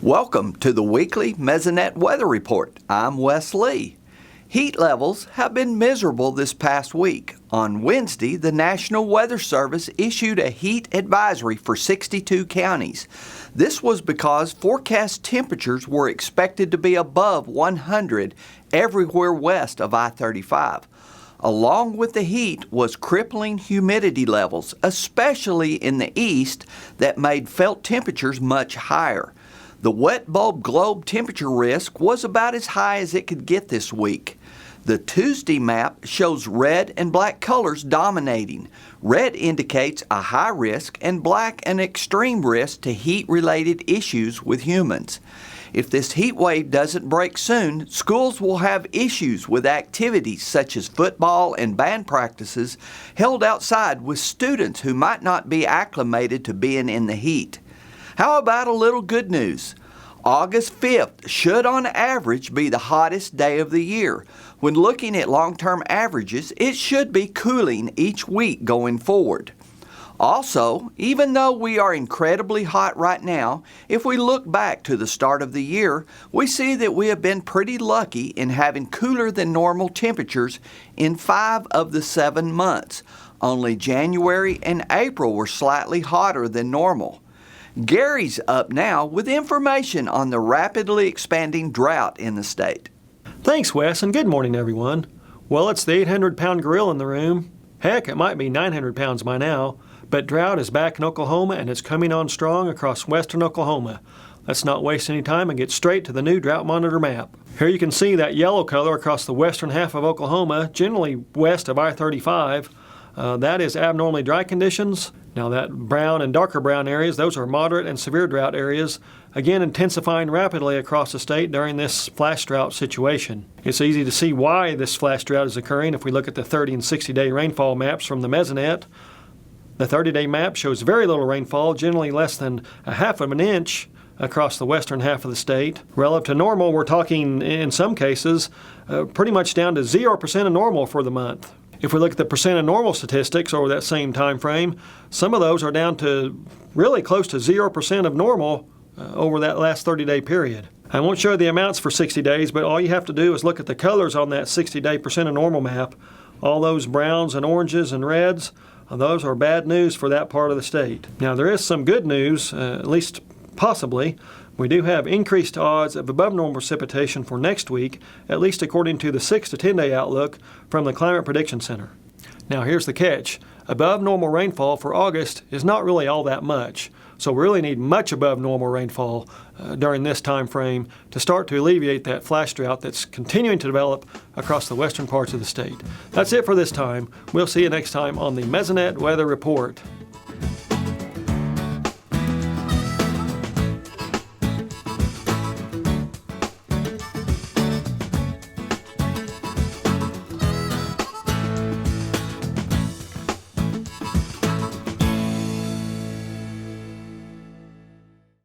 Welcome to the weekly Mesonet Weather Report. I'm Wes Lee. Heat levels have been miserable this past week. On Wednesday, the National Weather Service issued a heat advisory for 62 counties. This was because forecast temperatures were expected to be above 100 everywhere west of I-35. Along with the heat was crippling humidity levels, especially in the east, that made felt temperatures much higher. The wet bulb globe temperature risk was about as high as it could get this week. The Tuesday map shows red and black colors dominating. Red indicates a high risk and black an extreme risk to heat-related issues with humans. If this heat wave doesn't break soon, schools will have issues with activities such as football and band practices held outside with students who might not be acclimated to being in the heat. How about a little good news? August 5th should on average be the hottest day of the year. When looking at long-term averages, it should be cooling each week going forward. Also, even though we are incredibly hot right now, if we look back to the start of the year, we see that we have been pretty lucky in having cooler than normal temperatures in 5 of the 7 months. Only January and April were slightly hotter than normal. Gary's up now with information on the rapidly expanding drought in the state. Thanks, Wes, and good morning, everyone. Well, it's the 800-pound gorilla in the room. Heck, it might be 900 pounds by now. But drought is back in Oklahoma, and it's coming on strong across western Oklahoma. Let's not waste any time and get straight to the new drought monitor map. Here you can see that yellow color across the western half of Oklahoma, generally west of I-35. That is abnormally dry conditions. Now that brown and darker brown areas, those are moderate and severe drought areas, again intensifying rapidly across the state during this flash drought situation. It's easy to see why this flash drought is occurring if we look at the 30 and 60-day rainfall maps from the Mesonet. The 30-day map shows very little rainfall, generally less than a half of an inch across the western half of the state. Relative to normal, we're talking, in some cases, pretty much down to 0% of normal for the month. If we look at the percent of normal statistics over that same time frame, some of those are down to really close to 0% of normal over that last 30-day period. I won't show the amounts for 60 days, but all you have to do is look at the colors on that 60-day percent of normal map. All those browns and oranges and reds, those are bad news for that part of the state. Now, there is some good news, at least possibly. We do have increased odds of above normal precipitation for next week, at least according to the 6 to 10-day outlook from the Climate Prediction Center. Now, here's the catch. Above normal rainfall for August is not really all that much, so we really need much above normal rainfall during this time frame to start to alleviate that flash drought that's continuing to develop across the western parts of the state. That's it for this time. We'll see you next time on the Mesonet Weather Report.